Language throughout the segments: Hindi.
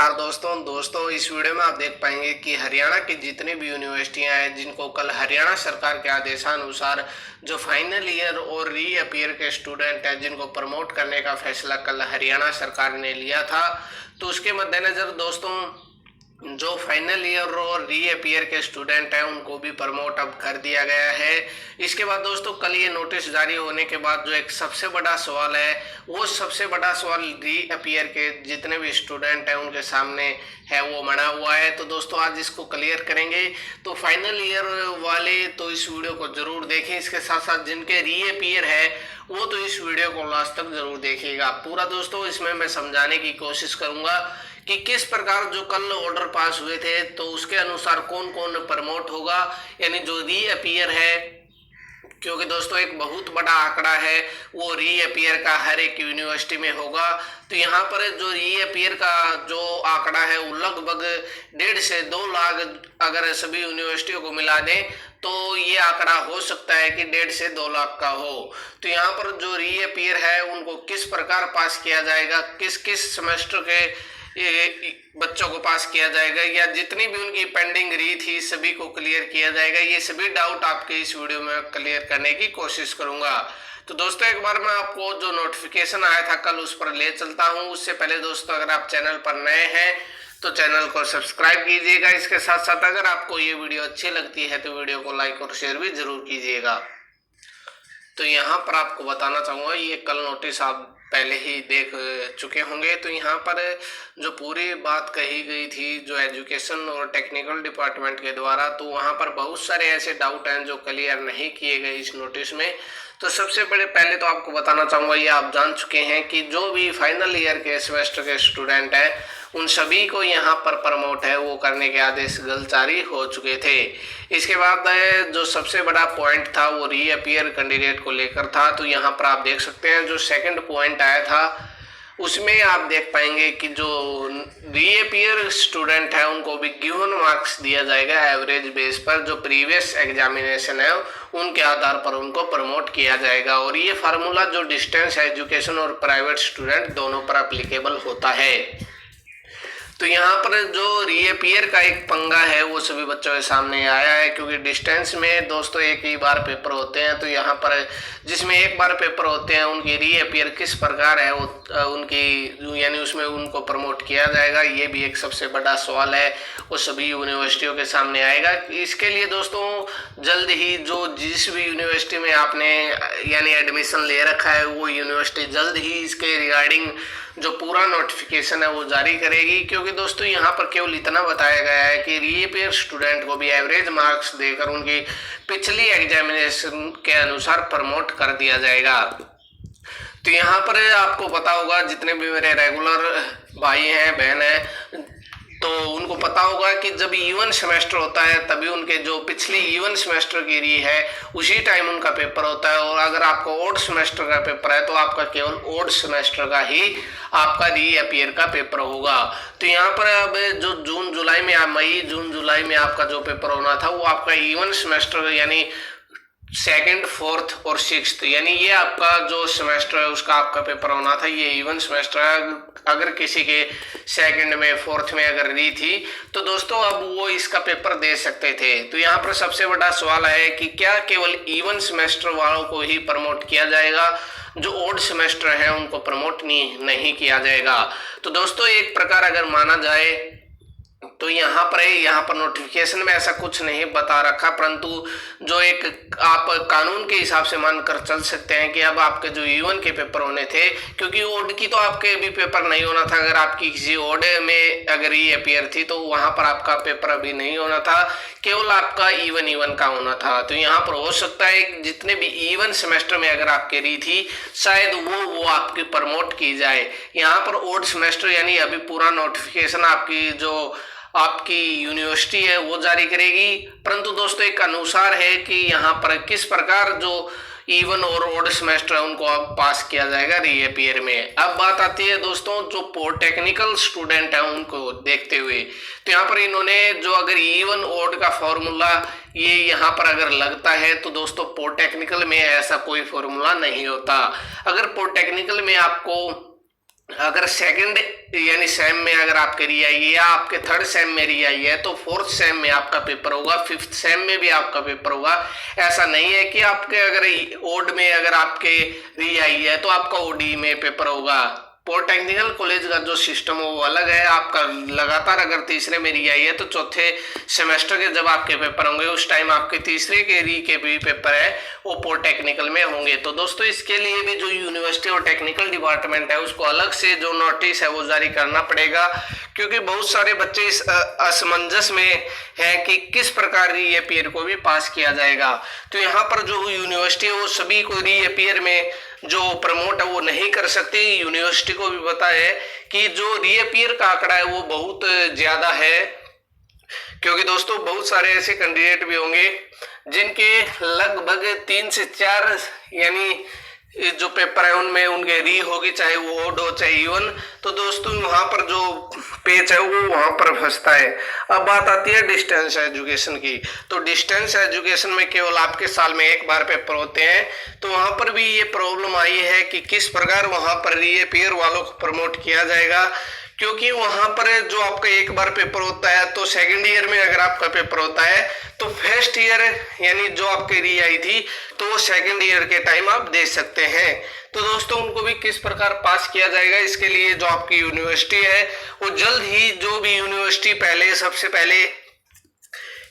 नमस्कार दोस्तों इस वीडियो में आप देख पाएंगे कि हरियाणा की जितनी भी यूनिवर्सिटियां हैं जिनको कल हरियाणा सरकार के आदेशानुसार जो फाइनल ईयर और रीअपियर के स्टूडेंट हैं जिनको प्रमोट करने का फैसला कल हरियाणा सरकार ने लिया था, तो उसके मद्देनजर दोस्तों जो फाइनल ईयर और रीअपियर के स्टूडेंट हैं उनको भी प्रमोट अब कर दिया गया है। इसके बाद दोस्तों कल ये नोटिस जारी होने के बाद जो एक सबसे बड़ा सवाल है, वो सबसे बड़ा सवाल रीअपियर के जितने भी स्टूडेंट हैं उनके सामने है, वो बना हुआ है। तो दोस्तों आज इसको क्लियर करेंगे। तो फाइनल ईयर वाले तो इस वीडियो को जरूर देखें, इसके साथ साथ जिनके रीअपियर है वो तो इस वीडियो को लास्ट तक जरूर देखिएगा पूरा। दोस्तों इसमें मैं समझाने की कोशिश करूंगा कि किस प्रकार जो कल ऑर्डर पास हुए थे तो उसके अनुसार कौन कौन प्रमोट होगा, यानी जो रीअपियर है, क्योंकि दोस्तों एक बहुत बड़ा आंकड़ा है वो रीअपियर का हर एक यूनिवर्सिटी में होगा। तो यहाँ पर जो रीअपियर का जो आंकड़ा है वो लगभग 1.5 से 2 लाख अगर सभी यूनिवर्सिटियों को मिला दें तो ये आंकड़ा हो सकता है कि 1.5 से 2 लाख का हो। तो यहाँ पर जो रीअपियर है उनको किस प्रकार पास किया जाएगा, किस किस सेमेस्टर के बच्चों को पास किया जाएगा, या जितनी भी उनकी पेंडिंग रही थी सभी को क्लियर किया जाएगा, ये सभी डाउट आपके इस वीडियो में क्लियर करने की कोशिश करूंगा। तो दोस्तों एक बार मैं आपको जो नोटिफिकेशन आया था कल उस पर ले चलता हूं। उससे पहले दोस्तों अगर आप चैनल पर नए हैं तो चैनल को सब्सक्राइब कीजिएगा। इसके साथ साथ अगर आपको ये वीडियो अच्छी लगती है तो वीडियो को लाइक और शेयर भी जरूर कीजिएगा। तो यहाँ पर आपको बताना चाहूँगा, ये कल नोटिस आप पहले ही देख चुके होंगे। तो यहाँ पर जो पूरी बात कही गई थी जो एजुकेशन और टेक्निकल डिपार्टमेंट के द्वारा, तो वहाँ पर बहुत सारे ऐसे डाउट हैं जो क्लियर नहीं किए गए इस नोटिस में। तो सबसे पहले तो आपको बताना चाहूँगा, ये आप जान चुके हैं कि जो भी फाइनल ईयर के सेमेस्टर के स्टूडेंट हैं उन सभी को यहाँ पर प्रमोट है वो करने के आदेश जल्द जारी हो चुके थे। इसके बाद जो सबसे बड़ा पॉइंट था वो रीअपियर कैंडिडेट को लेकर था। तो यहाँ पर आप देख सकते हैं जो सेकंड पॉइंट आया था उसमें आप देख पाएंगे कि जो रीअपियर स्टूडेंट है उनको भी गिवन मार्क्स दिया जाएगा एवरेज बेस पर, जो प्रीवियस एग्जामिनेशन है उनके आधार पर उनको प्रमोट किया जाएगा। और ये फार्मूला जो डिस्टेंस एजुकेशन और प्राइवेट स्टूडेंट दोनों पर एप्लीकेबल होता है। तो यहाँ पर जो रीअपियर का एक पंगा है वो सभी बच्चों के सामने आया है, क्योंकि डिस्टेंस में दोस्तों एक ही बार पेपर होते हैं। तो यहाँ पर जिसमें एक बार पेपर होते हैं उनकी रीअपियर किस प्रकार है वो उनकी यानी उसमें उनको प्रमोट किया जाएगा, ये भी एक सबसे बड़ा सवाल है, वो सभी यूनिवर्सिटियों के सामने आएगा। इसके लिए दोस्तों जल्द ही जो जिस भी यूनिवर्सिटी में आपने यानी एडमिशन ले रखा है वो यूनिवर्सिटी जल्द ही इसके रिगार्डिंग जो पूरा नोटिफिकेशन है वो जारी करेगी। क्योंकि दोस्तों यहाँ पर केवल इतना बताया गया है कि रीअपियर स्टूडेंट को भी एवरेज मार्क्स देकर उनकी पिछली एग्जामिनेशन के अनुसार प्रमोट कर दिया जाएगा। तो यहाँ पर आपको पता होगा जितने भी मेरे रेगुलर भाई हैं बहन हैं तो उनको पता होगा कि जब इवन सेमेस्टर होता है तभी उनके जो पिछली इवन सेमेस्टर की री है उसी टाइम उनका पेपर होता है। और अगर आपका ओड सेमेस्टर का पेपर है तो आपका केवल ओड सेमेस्टर का ही आपका रीअपियर का पेपर होगा। तो यहाँ पर अब जो जून जुलाई में आपका जो पेपर होना था वो आपका इवन सेमेस्टर यानी सेकंड, फोर्थ और सिक्स्थ, यानी ये आपका जो सेमेस्टर है उसका आपका पेपर होना था, ये इवन सेमेस्टर है। अगर किसी के सेकंड में फोर्थ में अगर री थी तो दोस्तों अब वो इसका पेपर दे सकते थे। तो यहाँ पर सबसे बड़ा सवाल है कि क्या केवल इवन सेमेस्टर वालों को ही प्रमोट किया जाएगा, जो ओड सेमेस्टर है उनको प्रमोट नहीं किया जाएगा। तो दोस्तों एक प्रकार अगर माना जाए तो यहाँ पर नोटिफिकेशन में ऐसा कुछ नहीं बता रखा, परंतु जो एक आप कानून के हिसाब से मानकर चल सकते हैं कि अब आपके जो ईवन के पेपर होने थे, क्योंकि ओड की तो आपके भी पेपर नहीं होना था। अगर आपकी किसी ओड में अगर रीअपियर थी तो वहां पर आपका पेपर अभी नहीं होना था, केवल आपका इवन का होना था। तो यहाँ पर हो सकता है जितने भी इवन सेमेस्टर में अगर आपके री थी शायद वो आपकी प्रमोट की जाए। यहाँ पर ओड सेमेस्टर यानी अभी पूरा नोटिफिकेशन आपकी यूनिवर्सिटी है वो जारी करेगी, परंतु दोस्तों एक अनुसार है कि यहाँ पर किस प्रकार जो इवन और ओड सेमेस्टर है उनको अब पास किया जाएगा रीअपियर में। अब बात आती है दोस्तों जो पॉलिटेक्निकल स्टूडेंट है उनको देखते हुए, तो यहाँ पर इन्होंने जो अगर इवन ओड का फॉर्मूला ये यहाँ पर अगर लगता है तो दोस्तों पॉलिटेक्निकल में ऐसा कोई फॉर्मूला नहीं होता। अगर पॉलिटेक्निकल में आपको अगर सेकंड यानी सेम में अगर आपके री आई है, या आपके थर्ड सेम में री आई है, तो फोर्थ सेम में आपका पेपर होगा, फिफ्थ सेम में भी आपका पेपर होगा। ऐसा नहीं है कि आपके अगर ओड में अगर आपके री आई है तो आपका ओडी में पेपर होगा। पॉलिटेक्निकल कॉलेज का जो सिस्टम है वो अलग है। आपका लगातार अगर तीसरे में री आई है तो चौथे सेमेस्टर के जब आपके पेपर होंगे उस टाइम आपके तीसरे के री के भी पेपर है वो पॉलिटेक्निकल में होंगे। तो दोस्तों इसके लिए भी जो यूनिवर्सिटी और टेक्निकल डिपार्टमेंट है उसको अलग से जो नोटिस है वो जारी करना पड़ेगा, क्योंकि बहुत सारे बच्चे इस असमंजस में है कि किस प्रकार री अपीयर को भी पास किया जाएगा। तो यहाँ पर जो यूनिवर्सिटी है वो सभी को री अपीयर में जो प्रमोट है वो नहीं कर सकती। यूनिवर्सिटी को भी पता है कि जो रीअपीयर का आंकड़ा है वो बहुत ज्यादा है, क्योंकि दोस्तों बहुत सारे ऐसे कैंडिडेट भी होंगे जिनके लगभग 3 से 4 यानी जो पेपर है उनमें उनके री होगी, चाहे वो ओड हो चाहे इवन। तो दोस्तों वहां पर जो पेज है वो वहां पर फंसता है। अब बात आती है डिस्टेंस एजुकेशन की। तो डिस्टेंस एजुकेशन में केवल आपके साल में एक बार पेपर होते हैं। तो वहां पर भी ये प्रॉब्लम आई है कि किस प्रकार वहां पर रीअपीयर वालों को प्रमोट किया जाएगा, क्योंकि वहां पर जो आपका एक बार पेपर होता है तो सेकंड ईयर में अगर आपका पेपर होता है तो फर्स्ट ईयर यानी जो आपकी री आई थी तो वो सेकंड ईयर के टाइम आप दे सकते हैं। तो दोस्तों उनको भी किस प्रकार पास किया जाएगा, इसके लिए जो आपकी यूनिवर्सिटी है वो जल्द ही जो भी यूनिवर्सिटी पहले सबसे पहले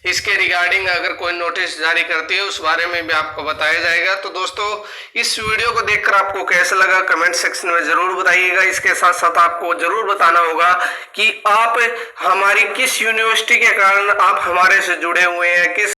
इसके रिगार्डिंग अगर कोई नोटिस जारी करती है उस बारे में भी आपको बताया जाएगा। तो दोस्तों इस वीडियो को देखकर आपको कैसा लगा कमेंट सेक्शन में जरूर बताइएगा। इसके साथ साथ आपको जरूर बताना होगा कि आप हमारी किस यूनिवर्सिटी के कारण आप हमारे से जुड़े हुए हैं, किस